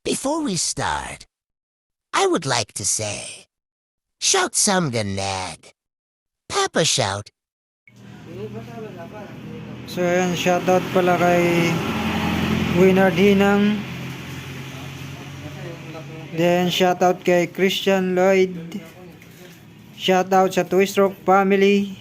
Before we start, I would like to say, shout some ganad. Papa shout. So ayan, shoutout pala kay Winard Hinang. Then shoutout kay Christian Lloyd. Shoutout sa Two Stroke family.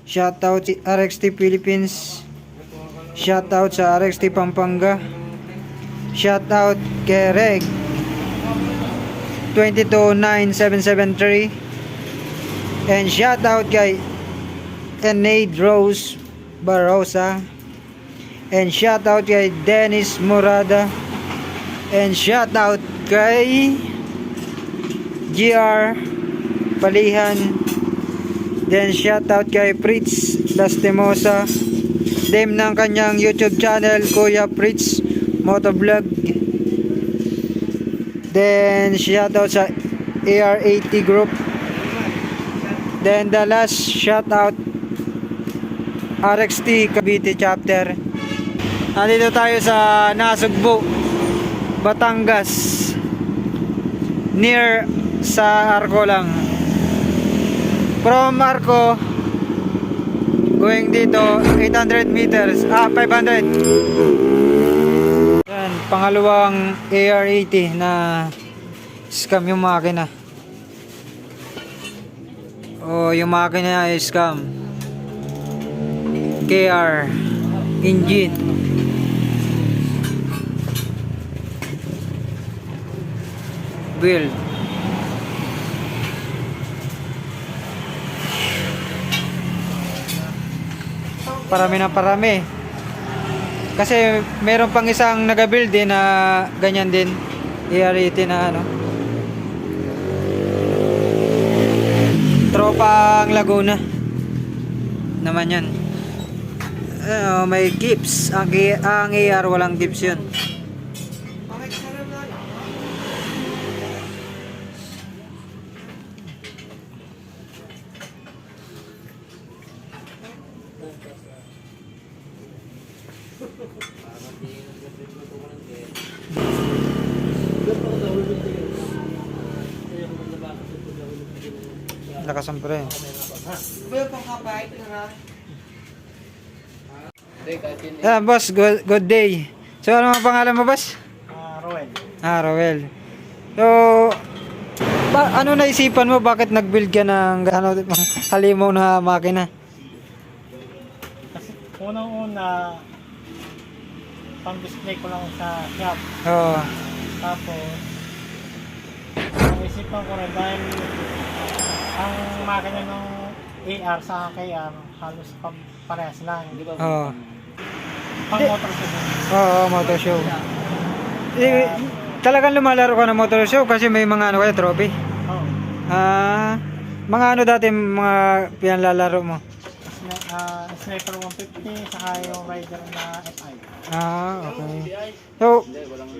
Shoutout si RXT Philippines. Shoutout sa RXT Pampanga. Shoutout kay Reg 229773. And shoutout kay Enaid Rose Barosa. And shoutout kay Dennis Morada. And shoutout kay GR Palihan. Then shoutout kay Fritz Lastimosa, name ng kanyang YouTube channel, Kuya Fritz Motovlog. Then shoutout sa AR80 group. Then the last shoutout, RXT Cavite chapter. Nandito tayo sa Nasugbu, Batangas, near sa Arco lang. From Arco going dito 800 meters, 500. Yan, pangalawang AR80 na scam yung makina. Yung makina ay scam. KR engine. Build. Parami na parami. Kasi meron pang isang nag-build din na ganyan din, AR80 na ano. Tropang Laguna naman yan. May gips. Ang AR walang gips yun. Lakas ang pre. Boss, good day. So ano ang pangalan mo, boss? Roel. Roel. So ano naisipan mo, bakit nag-build ka ng halimaw na makina? Kasi unang-una, pang-display ko lang sa shop. Oo. Tapos, naisipan ko rin dahil ang makina ng AR sa KR halos parehas lang. Oo. Pang motor show. Oo, motor show. Talagang lumalaro ka ng motor show kasi may mga ano kaya trophy. Oo. Mga ano dati mga pinaglalaro mo? Sniper 150 saka yung rider na FI. Okay. So,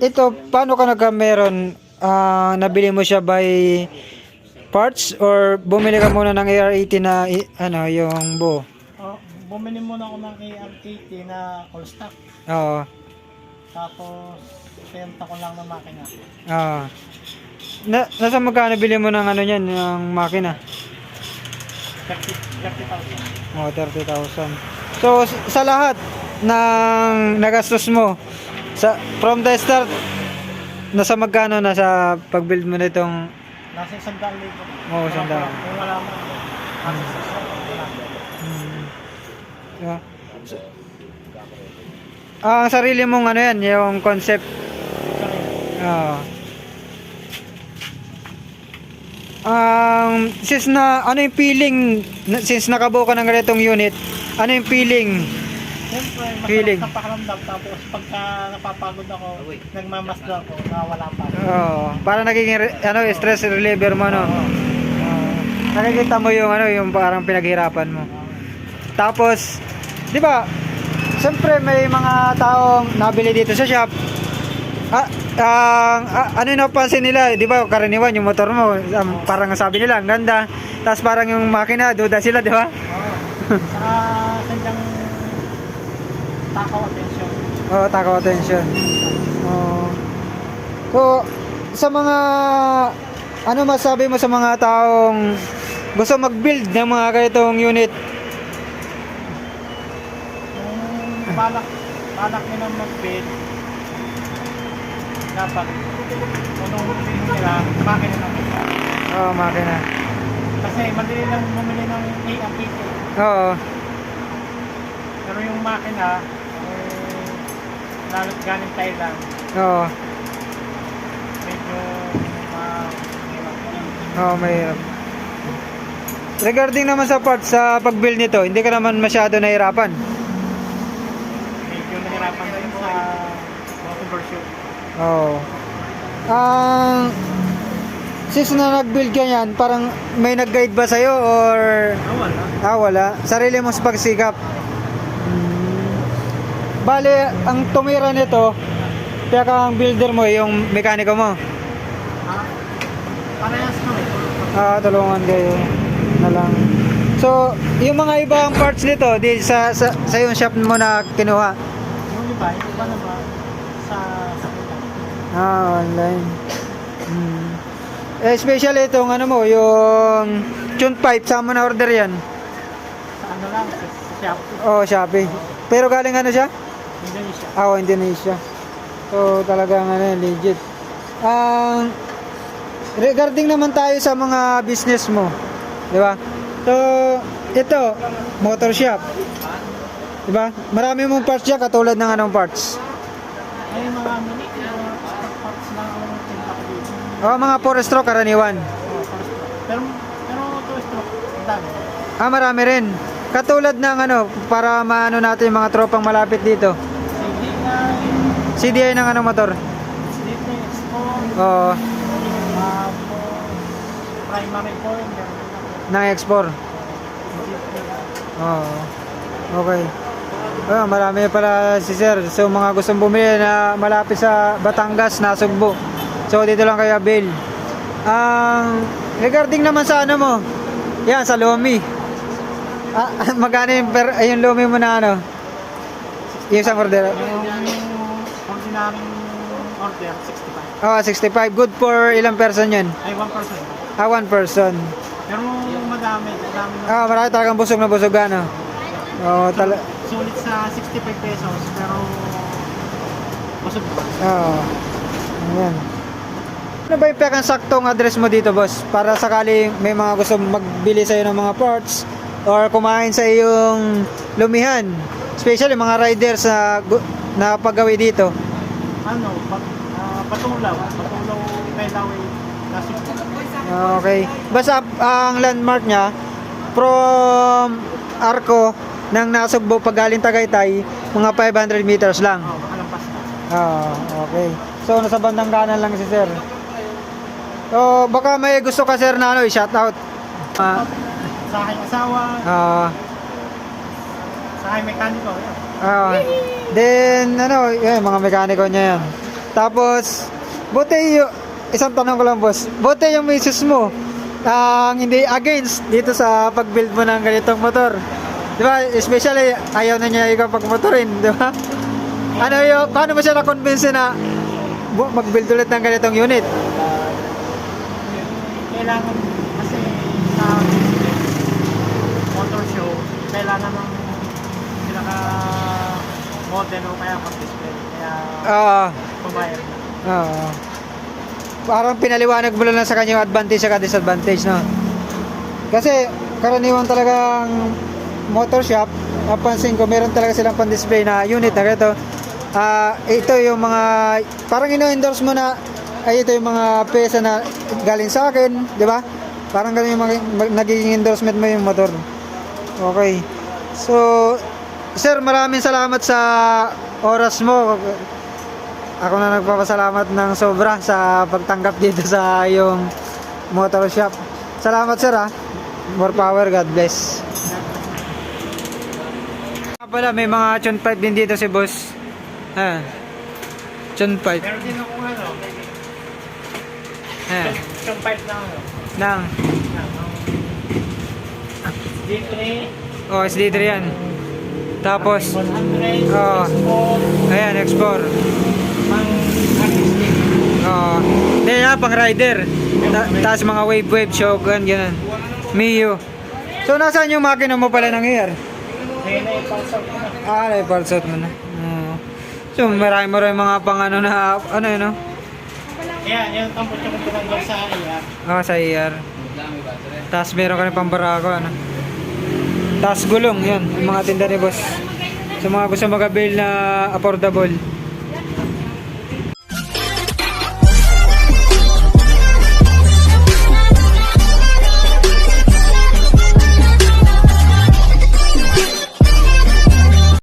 ito paano ka nagkameron? Nabili mo siya by parts or bumili ka muna ng AR80 na yung buo? Bumili muna ako ng AR80 na all stock. Oo. Tapos, pinta ko lang ng makina. Nasa magkano bili mo ng ano niyan, ng makina? 30,000. 30,000. So, sa lahat ng nagastos mo, from the start, nasa magkano na sa pag-build mo nitong? Nasa 100,000. Oo, 100,000. Kung wala mo, Yeah. Ang sarili mong ano yan, yung concept. Since na ano yung feeling, since nakabuo ka ng ganitong unit, ano yung feeling Siyempre, Feeling. masarap sa pakiramdam. Tapos pagka napapagod ako, nagmamasdo ako, nawala pa. Oo. Para nagiging stress reliever mo, no? Nakikita mo yung yung parang pinaghirapan mo. Tapos, 'di ba? Siyempre may mga taong nabili dito sa shop. Ano yung napansin nila, 'di ba? Karaniwan yung motor mo, parang sabi nila ang ganda. Tapos parang yung makina, duda sila, 'di ba? Saka sadyang takaw attention. Oo, takaw attention. Oo. So, sa mga ano masabi mo sa mga taong gusto mag-build ng mga ganitong unit? Kung balak nila mag-build, dapat unong nila, makina lang. Oo, makina. Kasi madali lang bumili ng AMPT. Oo. Pero yung makina, lalo't galing Thailand, Oo. medyo Oo, mahirap. Regarding naman sa parts sa pag-build nito, hindi ka naman masyado nahirapan. medyo nahirapan rin sa conversion. Oo. Since na nag-build ka yan, parang may nag-guide ba sa'yo or Wala. wala? Sarili mong pagsikap. Bale, ang tumira nito, kaya kang builder mo, yung mekaniko mo. Parehas kami. Tulungan kayo na lang. So, yung mga ibang parts nito, di sa yung shop mo na kinuha? Yung iba naman sa Online. Especially itong mo, yung tune pipe, saan mo na order yan? sa ano lang, sa shop. Shopee. Pero galing siya? Indonesia. Indonesia. So, talagang legit. Regarding naman tayo sa mga business mo, di ba? So, ito, motor shop. Di ba? Marami mong parts dyan, katulad ng anong parts? Ay, mga stock parts lang ang tinta ko dito. Mga 4-stroke karaniwan. Pero 2-stroke, ang dami. Marami rin. Katulad ng para maano natin yung mga tropang malapit dito. CDI ng motor? CDI Expo, Oo, primary point, ng export. Okay. Marami pala si sir. So mga gustong bumili na malapit sa Batangas, Nasugbo. So dito lang kayo avail. Regarding naman sa mo, yan sa Lomi. Magkano yung Lomi mo na yung isang order? Yung ordinary order, 65. 65. Good for ilang person yun? Ay, 1%. 1 person. Pero madami na. Marami talagang busog na busog Sulit sa 65 pesos, pero busog pa. Ayan. Ano ba yung saktong address mo dito, boss? Para sakali may mga gusto magbili sa'yo ng mga parts or kumain sa iyong lumihan. Especially mga riders na paggawi dito. Patulaw Medaway, Nasugbo. Okay. Basta ang landmark niya from Arco ng Nasugbo pagaling Tagaytay, mga 500 meters lang. Makalampas na. Okay. So nasa bandang kanan lang si sir. So baka may gusto ka sir na i-shout out. Sa aking asawa, sa aking mekaniko. Then mga mekaniko niya yan. Tapos buti isang tanong ko lang, boss. Buti yung misis mo hindi against dito sa pag-build mo ng ganitong motor. Di ba? Especially ayaw na niya ikaw pagmotorin, di ba? Paano mo siya na-convince na mag-build ulit ng ganitong unit? Kailangan kasi sa motor show, kailangan ng pinaka model o kaya pag-display. Kaya pumayag na. Parang pinaliwanag mo lang sa kanya yung advantage at disadvantage, no? Kasi karaniwan talagang motor shop, napansin ko meron talaga silang pan-display na unit na ganito. Ito yung mga parang ino-endorse mo na ito yung mga pesa na galing sa akin, di ba? Parang ganun yung nagiging endorsement mo yung motor. Okay. So, Sir, maraming salamat sa oras mo. Ako na nagpapasalamat ng sobra sa pagtanggap dito sa yung motor shop. Salamat sir ha. More power, God bless. Pala, may mga chun pipe din dito si boss. Ha. Chun pipe. Meron din akong ano, Ha. yung pipe na ano. Nang. Dito ni Oh, SD3 yan. Tapos, 100, Oo. Export, ayan, X4. pang artistic. Oh. Hindi na, pang rider. Tapos mga wave, Shogun, ganun. Mio. So, nasaan yung makina mo pala ng air? Ngayon ay pang-sort ko na. Ah, na-pulse out mo na. Oo. So, marami mga pang ano na, ano yun, no? Yan, yung tampot yung tinanggal sa iya. Ah, sa ER. Tapos meron ka rin pang barako, ano? Tapos gulong, yun. Yung mga tinda ni boss. Sa mga gusto mag-avail na affordable.